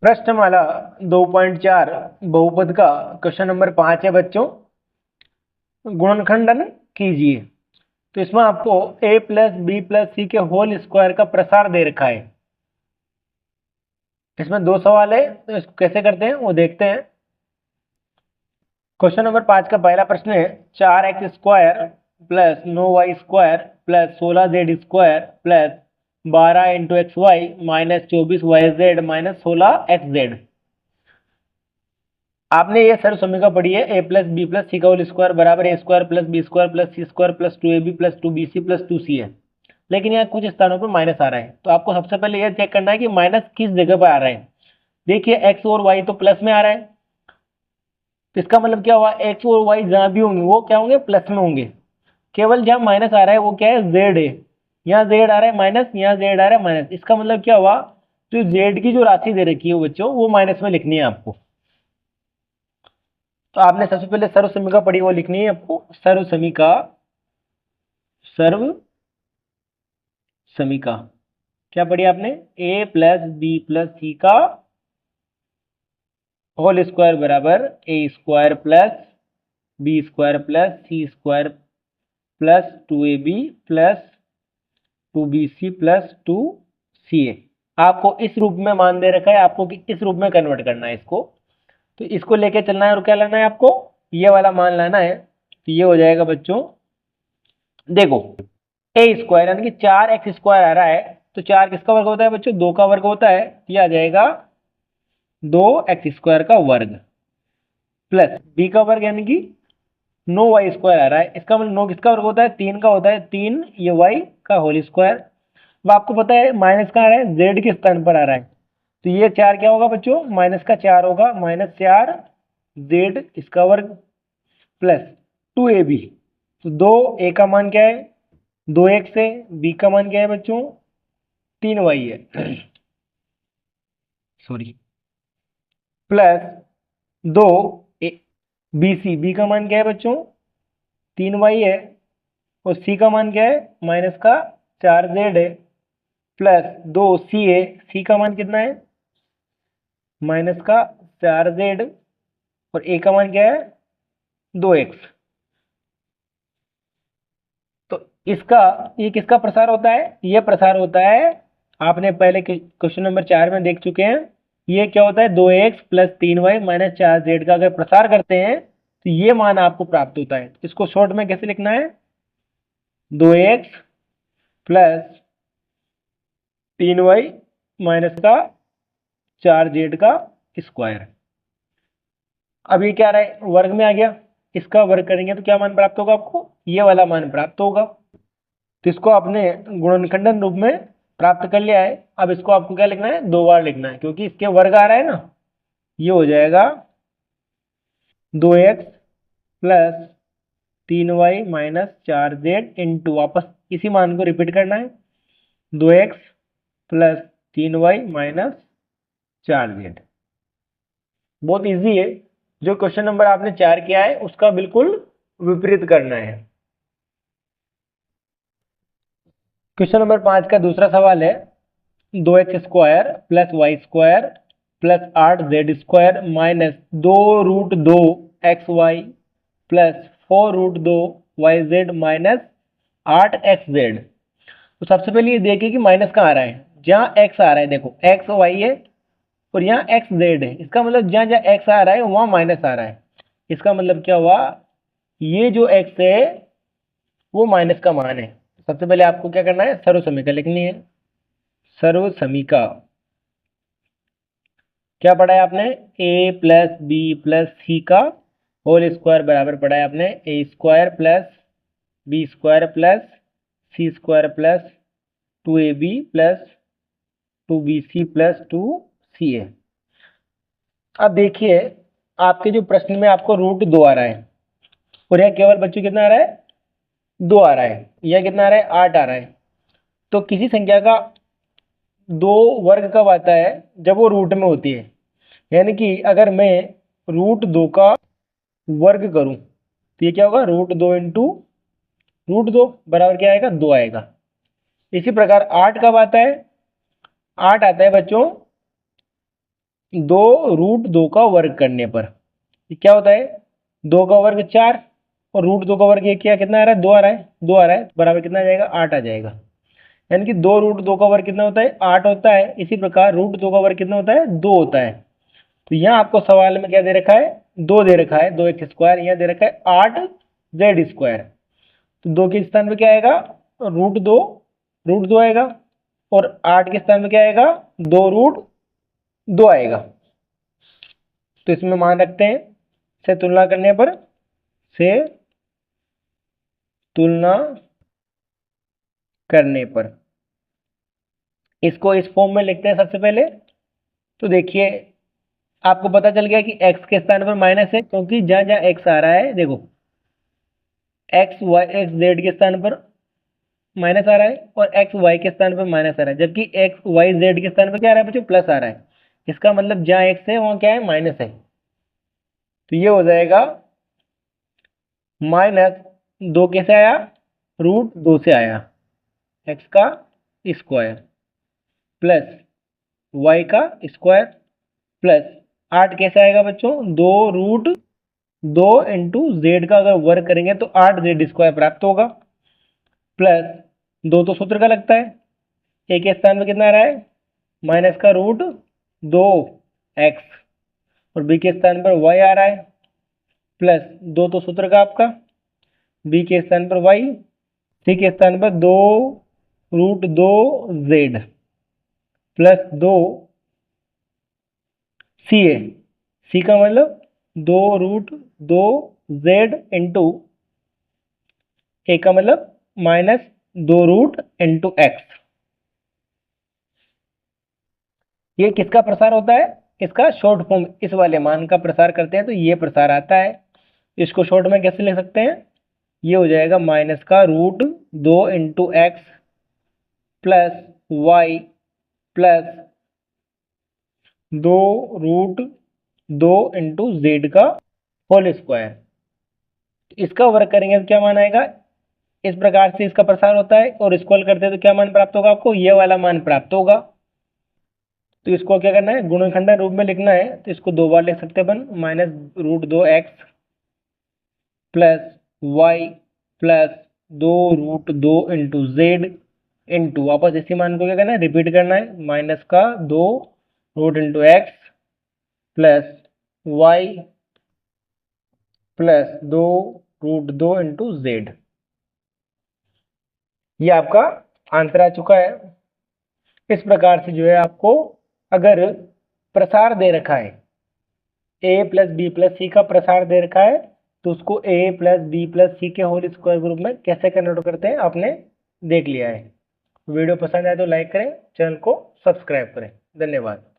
प्रश्नमाला 2.4 बहुपद का question number 5 है बच्चों। गुणनखंडन कीजिए। तो इसमें आपको a प्लस बी प्लस सी के होल स्क्वायर का प्रसार दे रखा है। इसमें दो सवाल है, तो इसको कैसे करते हैं वो देखते हैं। क्वेश्चन नंबर 5 का पहला प्रश्न है 4x² plus 9y square plus 16z² plus 12 into X Y minus 24yz minus 16xz। आपने ये सर्व समीकरण पढ़ी है a plus B plus C का होल स्क्वायर बराबर a square plus B square plus C square plus 2ab plus 2bc plus 2c है। लेकिन यहाँ कुछ स्थानों पर माइनस आ रहा है, तो आपको सबसे पहले यह चेक करना है कि माइनस किस जगह पर आ रहा है। देखिए x और y तो प्लस में आ रहा है, तो इसका मतलब क्या हुआ, x और y जहां भी होंगे वो क्या होंगे, प्लस में होंगे। केवल जहां माइनस आ रहा है वो क्या है, z है। यहाँ z आ रहा है माइनस, यहाँ z आ रहा है माइनस। इसका मतलब क्या हुआ, जो z की जो राशि दे रखी है बच्चों वो माइनस में लिखनी है आपको। तो आपने सबसे पहले सर्व समीका पढ़ी वो लिखनी है आपको। सर्व समीका क्या पढ़ी आपने, a plus B plus C का होल स्क्वायर बराबर a square plus B square plus C square plus 2ab plus 2bc plus 2ca। आपको इस रूप में मान दे रखा है, आपको इस रूप में कन्वर्ट करना है इसको। तो इसको लेके चलना है और क्या लाना है आपको, ये वाला मान लाना है। तो ये हो जाएगा बच्चों, देखो a स्क्वायर यानी कि 4x² आ रहा है, तो 4 किसका वर्ग होता है बच्चों, 2 का वर्ग होता है। ये आ जाएगा 2x² का वर्ग प्लस b का वर्ग यानी कि 9y² आ रहा है। इसका मतलब 9 किसका वर्ग होता है, 3 का होता है, 3 ये y का होल स्क्वायर। अब आपको पता है माइनस कहाँ आ रहा है, z के स्थान पर आ रहा है। तो ये 4 क्या होगा बच्चों, माइनस का 4 होगा, -4 z इसका वर्ग प्लस 2ab। तो 2a का मान क्या है, 2x है, b का मान क्या है बच्चों, 3y है सॉरी, प्लस 2 bc, b का मान क्या है बच्चों, 3y है, और c का मान क्या है, माइनस का 4z है, प्लस 2ca, c का मान कितना है, माइनस का 4z, और a का मान क्या है, 2x। तो इसका ये किसका प्रसार होता है, ये प्रसार होता है, आपने पहले क्वेश्चन नंबर 4 में देख चुके हैं। ये क्या होता है, 2x plus 3y minus 4z का अगर प्रसार करते हैं तो ये मान आपको प्राप्त होता है। इसको शॉर्ट में कैसे लिखना है, 2x प्लस 3y माइनस का 4z का स्क्वायर। अब ये क्या रहा है, वर्ग में आ गया, इसका वर्ग करेंगे तो क्या मान प्राप्त होगा आपको, ये वाला मान प्राप्त होगा। तो इसको आपने गुणनखंडन रूप में प्राप्त कर लिया है। अब इसको आपको क्या लिखना है, 2 बार लिखना है, क्योंकि इसके वर्ग आ रहा है ना। ये हो जाएगा 2x plus 3y minus 4z into, वापस इसी मान को रिपीट करना है, 2x plus 3y minus 4z। बहुत इजी है। जो क्वेश्चन नंबर आपने 4 किया है उसका बिल्कुल विपरीत करना है। क्वेश्चन नंबर 5 का दूसरा सवाल है 2x² plus Y square plus 8z² minus 2√2xy plus 4√2yz minus 8xz। तो सबसे पहले ये देखिए कि माइनस कहाँ आ रहा है, जहाँ x आ रहा है, देखो x y है और यहाँ xz है। इसका मतलब जहाँ जहाँ x आ रहा है वहाँ माइनस आ रहा है। इसका मतलब क्या हुआ, ये जो x है वो माइनस का मान है। सबसे पहले आपको क्या करना है, सर्व समीकरण लिखनी है। सर्व समीकरण क्या पढ़ा है आपने, a plus B plus C का होल स्क्वायर बराबर पढ़ा है आपने a square plus B square plus C square plus 2ab plus 2bc plus 2ca। अब देखिए आपके जो प्रश्न में आपको √2 आ रहा है, और यह केवल बच्चों कितना आ रहा है, 2 आ रहा है। यह कितना आ रहा है, 8 आ रहा है। तो किसी संख्या का 2 वर्ग कब आता है, जब वो रूट में होती है। यानी कि अगर मैं √2 का वर्ग करूं तो ये क्या होगा, √2 इंटू √2 बराबर क्या आएगा, 2 आएगा। इसी प्रकार 8 कब आता है, 8 आता है बच्चों 2√2 का वर्ग करने पर ये क्या होता है, 2 का वर्ग 4 और √2 का वर्ग ये क्या कितना आ रहा है, 2 आ रहा है, 2 आ रहा है, बराबर कितना आ जाएगा, 8 आ जाएगा। यानी कि 2√2 का वर्ग कितना होता है, 8 होता है। इसी प्रकार √2 का वर्ग कितना होता है, 2 होता है। तो यहाँ आपको सवाल में क्या दे रखा है, 2 दे रखा है, 2x स्क्वायर, यहाँ दे रखा है 8z स्क्वायर। तो 2 के स्थान पे क्या आएगा, √2 आएगा, और 8 के स्थान पे क्या आएगा, 2√2 आएगा। तो इसमें मान रखते हैं, से तुलना करने पर, से तुलना करने पर इसको इस फॉर्म में लिखते हैं सबसे पहले। तो देखिए आपको पता चल गया कि x के स्थान पर माइनस है, क्योंकि जहां जहां x आ रहा है, देखो x z के स्थान पर माइनस आ रहा है और x y के स्थान पर माइनस आ रहा है, जबकि x y z के स्थान पर क्या आ रहा है बच्चों, प्लस आ रहा है। इसका मतलब जहां x है वहां क्या है, माइनस है। तो ये हो जाएगा -2 कैसे आया, √2 से आया, x का स्क्वायर प्लस y का स्क्वायर प्लस 8 कैसे आएगा बच्चों, 2√2 इंटू जेड का अगर वर्ग करेंगे तो 8z स्क्वायर प्राप्त होगा, प्लस 2 तो सूत्र का लगता है, a के स्थान में कितना आ रहा है, माइनस का √2x, और b के स्थान पर y आ रहा है, प्लस 2 तो सूत्र का आपका, b के स्थान पर y, c के स्थान पर 2√2z प्लस 2c है, c का मतलब 2√2z इंटू a का मतलब -2√x। ये किसका प्रसार होता है, इसका शॉर्ट फॉर्म, इस वाले मान का प्रसार करते हैं तो ये प्रसार आता है। इसको शॉर्ट में कैसे लिख सकते हैं, ये हो जाएगा माइनस का √2 into X plus Y plus 2√2 into Z का होल स्क्वायर। इसका वर्ग करेंगे तो क्या मान आएगा, इस प्रकार से इसका प्रसार होता है, और इसको हल करते हैं तो क्या मान प्राप्त होगा आपको, ये वाला मान प्राप्त होगा। तो इसको क्या करना है, गुणनखंडन रूप में लिखना है, तो इसको 2 बार लिख सकते हैं अपन, -√2x plus Y plus 2√2 into Z into वापस इसी मान को क्या करना है, रिपीट करना है, माइनस का 2 into X plus Y plus 2√2 into Z. ये आपका आंसर आ चुका है। इस प्रकार से जो है आपको अगर प्रसार दे रखा है, a plus B plus C का प्रसार दे रखा है, तो उसको a प्लस बी प्लस सी के होल स्क्वायर ग्रुप में कैसे कन्वर्ट करते हैं आपने देख लिया है। वीडियो पसंद आए तो लाइक करें, चैनल को सब्सक्राइब करें। धन्यवाद।